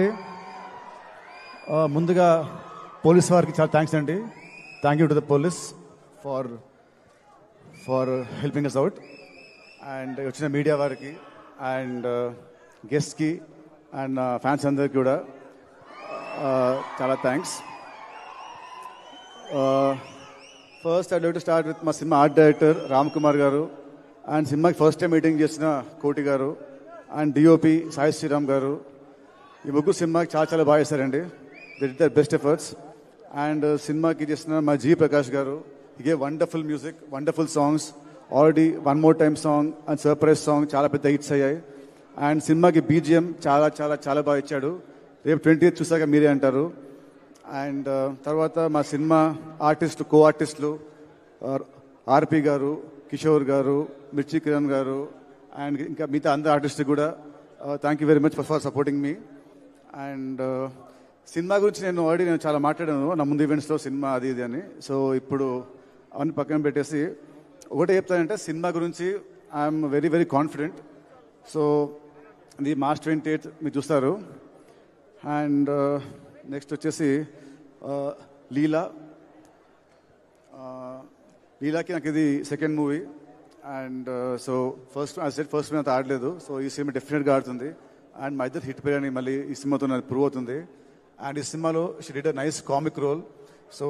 అండి. ముందుగా పోలీస్ వారికి చాలా థ్యాంక్స్ అండి. Thank you to the police for helping us out. And వచ్చిన మీడియా వారికి అండ్ గెస్ట్కి అండ్ ఫ్యాన్స్ అందరికి కూడా చాలా thanks. First I like to start with మా cinema art director Ram Kumar గారు అండ్ సినిమాకి ఫస్ట్ టైం మీటింగ్ చేసిన కోటి గారు అండ్ డిఓపి సాయి శ్రీరామ్ గారు. ఈ ముగ్గురు సినిమాకి చాలా బాగా చేశారండి. They did there best efforts. And సినిమాకి చేసిన మా జీ ప్రకాష్ గారు, హి gave wonderful music, wonderful songs. Already one more time song and surprise song చాలా పెద్ద హిట్స్ అయ్యాయి. అండ్ సినిమాకి బీజిఎం చాలా బాగా ఇచ్చాడు. రేపు 20th చూసాక మీరే అంటారు. అండ్ తర్వాత మా సినిమా ఆర్టిస్టులు, కో ఆర్టిస్టులు ఆర్పి గారు, కిషోర్ గారు, మిర్చి కిరణ్ గారు అండ్ ఇంకా మిగతా అందరు ఆర్టిస్టులు కూడా thank you very much for supporting me. And cinema గురించి నేను చాలా మాట్లాడాను నా ముందు ఈవెంట్స్లో, సినిమా అది ఇది అని. సో ఇప్పుడు అవన్నీ పక్కన పెట్టేసి ఒకటే చెప్తానంటే, సినిమా గురించి ఐఎమ్ వెరీ కాన్ఫిడెంట్. సో ఇది March 28 మీరు చూస్తారు. అండ్ నెక్స్ట్ వచ్చేసి లీలాకి నాకు ఇది second movie. And so first మీద ఆడలేదు. సో ఈ సినిమా డెఫినెట్గా ఆడుతుంది. అండ్ మా ఇద్దరు హిట్ పేరు మళ్ళీ ఈ సినిమాతో నాకు ప్రూవ్ అవుతుంది. అండ్ ఈ సినిమాలో she did a nice comic role. So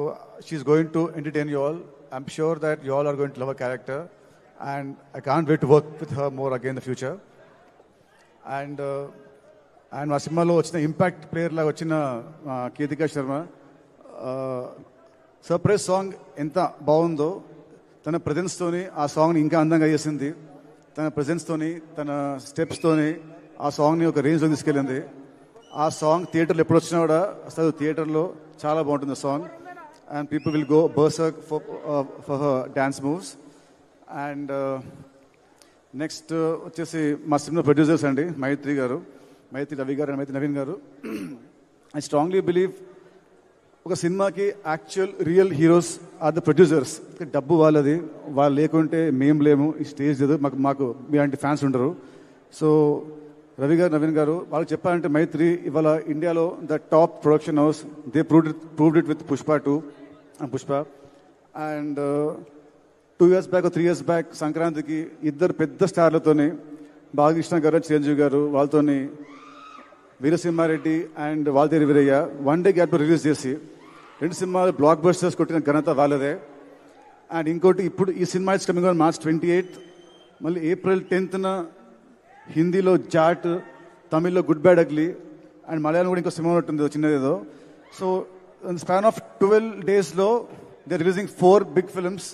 she's going to entertain you all. I'm sure that you all are going to love a character. And I can't wait to work with her more again in the future. And మా సినిమాలో వచ్చిన impact player లాగా వచ్చిన కీతికా Sharma, surprise song ఎంత బాగుందో, తన ప్రజెన్స్తోని ఆ సాంగ్ని ఇంకా అందంగా చేసింది. తన ప్రజెన్స్తోని, తన స్టెప్స్తోని ఆ సాంగ్ని ఒక రేంజ్లో తీసుకెళ్ళింది. ఆ సాంగ్ థియేటర్లో ఎప్పుడు వచ్చినా కూడా అసలు థియేటర్లో చాలా బాగుంటుంది song. And people will go berserk for dance moves. And next వచ్చేసి మా సినిమా ప్రొడ్యూసర్స్ అండి, మైత్రి రవి గారు అండ్ మైత్రి నవీన్ గారు. ఐ స్ట్రాంగ్లీ బిలీవ్ ఒక సినిమాకి actual real heroes are the producers. డబ్బు వాళ్ళది, వాళ్ళు లేకుంటే మేము లేము, ఈ స్టేజ్ లేదు, మాకు మీలాంటి ఫ్యాన్స్ ఉండరు. సో రవి గారు, నవీన్ గారు వాళ్ళు చెప్పాలంటే, మైత్రి ఇవాళ ఇండియాలో the top production house. They proved it with Pushpa 2 and Pushpa. And 2 years back 3 years back సంక్రాంతికి ఇద్దరు పెద్ద స్టార్లతోని, బాలకృష్ణ గారు, చిరంజీవి గారు, వాళ్ళతోని Veera Simha Reddy and Waltair Veerayya one day gap release చేసి 2 సినిమాలు బ్లాక్ బస్టర్స్ కొట్టిన ఘనత వాళ్ళదే. అండ్ ఇంకోటి ఇప్పుడు ఈ cinema is coming on March 28. మళ్ళీ April 10th హిందీలో జాట్, తమిళ్లో good bad ugly and Malayalam కూడా ఇంకో సినిమా ఉంటుంది చిన్నదేదో. సో స్పాన్ ఆఫ్ 12 daysలో they releasing 4 big films.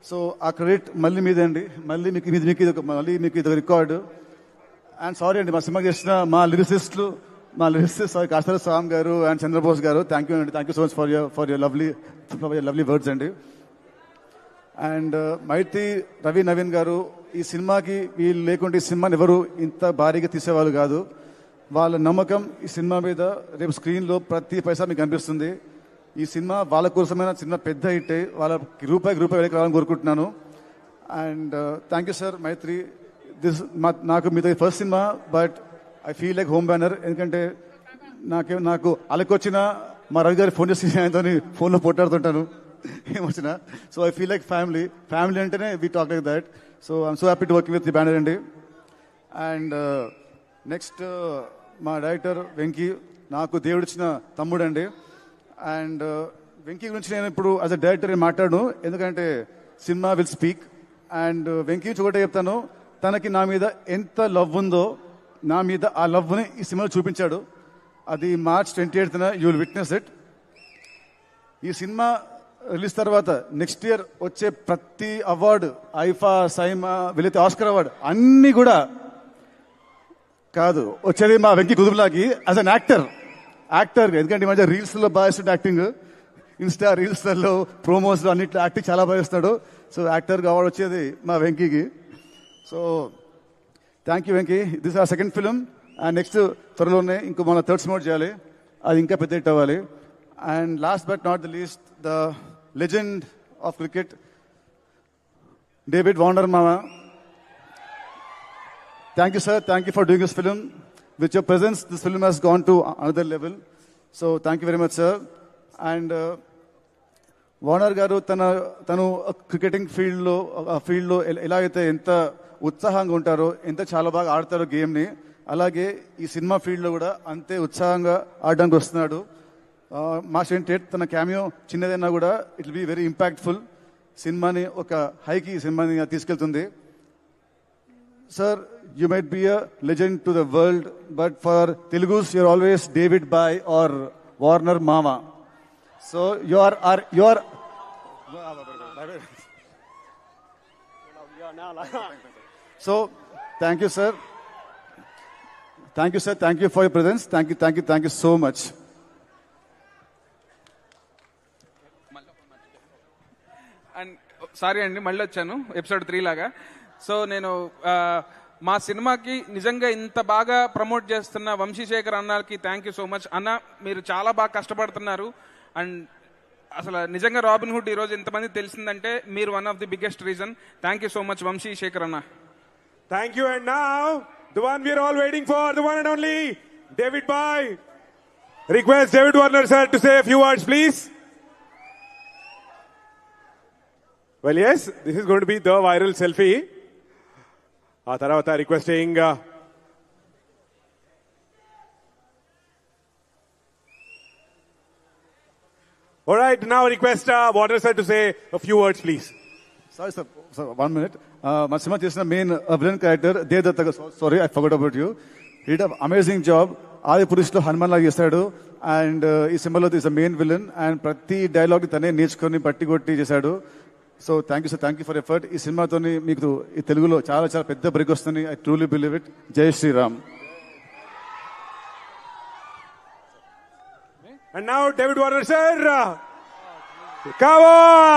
So ఆ క్రెడిట్ మళ్ళీ మీదే అండి. మళ్ళీ మీకు ఇది రికార్డు. అండ్ సారీ అండి, మా సినిమాకి చేసిన మా లిరిసిస్ట్ కాస్తర సామ్ గారు అండ్ చంద్రబోస్ గారు, థ్యాంక్ యూ అండి. Thank you so much for your lovely words అండి. అండ్ మైత్రి రవి నవీన్ గారు, ఈ సినిమాకి వీళ్ళు లేకుంటే ఈ సినిమాని ఎవరు ఇంత భారీగా తీసేవాళ్ళు కాదు. వాళ్ళ నమ్మకం ఈ సినిమా మీద రేపు స్క్రీన్లో ప్రతి పైసా మీకు కనిపిస్తుంది. ఈ సినిమా వాళ్ళ కోసమైన సినిమా పెద్ద హిట్ అయ్యి వాళ్ళకి రూపాయి వెళ్ళి రావాలని కోరుకుంటున్నాను. అండ్ థ్యాంక్ యూ సార్ మైత్రి. నాకు మీతో first cinema, but I feel like home banner. ఎందుకంటే నాకు అలకొచ్చిన మా రవి గారి ఫోన్ చేసి ఆయనతో ఫోన్లో పోట్లాడుతుంటాను ఏమొచ్చినా. So I feel like family అంటేనే we talk like that. So I'm so happy to work with the banner అండి. అండ్ నెక్స్ట్ మా డైరెక్టర్ వెంకీ, నాకు దేవుడిచ్చిన తమ్ముడు అండి. అండ్ వెంకీ గురించి నేను ఇప్పుడు యాజ్ అ డైరెక్టర్ మాట్లాడను, ఎందుకంటే cinema will speak. And Venky గురించి ఒకటే చెప్తాను, తనకి నా మీద ఎంత లవ్ ఉందో, నా మీద ఆ లవ్ని ఈ సినిమాలో చూపించాడు. అది March 28th you will witness it. ఈ సినిమా రిలీజ్ తర్వాత నెక్స్ట్ ఇయర్ వచ్చే ప్రతి అవార్డు, ఐఫా, సైమా, వీళ్ళైతే ఆస్కర్ అవార్డు అన్నీ కూడా కాదు, వచ్చేది మా వెంకీ కుదురులాకి యాజ్ అన్ యాక్టర్. ఎందుకంటే ఈ మధ్య రీల్స్లో బాగా ఇస్తుంది యాక్టింగ్, ఇన్స్టా రీల్స్లలో, ప్రోమోస్లో అన్నిట్లో యాక్టింగ్ చాలా బాగా ఇస్తాడు. సో యాక్టర్గా అవార్డు వచ్చేది మా వెంకీకి. So thank you Venky. This are second film. And next త్వరలోనే ఇంకో మన థర్డ్ సినిమా చేయాలి, అది ఇంకా పెద్ద హిట్ అవ్వాలి. And last but not the least, the legend of cricket David Warner మామ. Thank you sir, thank you for doing this film. with your presence, this film has gone to another level. So thank you very much, sir. And Warner గారు తను cricketing ఫీల్డ్లో ఎలా అయితే ఎంత ఉత్సాహంగా ఉంటారో, ఎంత చాలా బాగా ఆడతారో గేమ్ని, అలాగే ఈ సినిమా ఫీల్డ్లో కూడా అంతే ఉత్సాహంగా ఆడడానికి వస్తున్నాడు. మాస్టర్ టేట్ తన క్యామియో చిన్నదైనా కూడా it will be very impactful. సినిమాని ఒక హైకి సినిమాని తీసుకెళ్తుంది. Sir, you might be a legend to the world, but for Telugus, you're always David Bhai or Warner Mama. So you are. So thank you, sir. Thank you, sir. Thank you for your presence. Thank you so much. And sorry అండి, మళ్ళీ వచ్చాను episode 3 లాగా. So నేను మా సినిమాకి నిజంగా ఇంత బాగా ప్రమోట్ చేస్తున్న వంశీశేఖర్ అన్నకి థ్యాంక్ యూ సో మచ్. అన్న, మీరు చాలా బాగా కష్టపడుతున్నారు. అండ్ అసలు నిజంగా రాబిన్ హుడ్ ఈరోజు ఇంతమంది తెలిసిందంటే మీరు one of the biggest reason. Thank you so much Vamshi Shekar అన్న. Thank you. And now the one we're all waiting for, the one and only David boy. Request David Warner sir to say a few words, please. Well, yes, this is going to be the viral selfie. ఆ తర్వాత requesting all right, now request Warner sir to say a few words, please. Sorry, sir. 1 minute. మా cinema చేసిన main villain character Devadatta గారు. Sorry, I forgot about you. He did amazing job. ఆది పురుషులో హనుమాన్ లాగా చేశాడు. And ఈ సినిమాలో is a main villain. And ప్రతి dialogue తనే నేర్చుకొని పట్టి కొట్టి చేశాడు. So thank you sir, thank you for effort. ఈ సినిమాతో మీకు ఈ తెలుగులో చాలా చాలా పెద్ద బ్రేక్ వస్తుంది. I truly believe it. జై Sriram. And now David Warner sir, come on.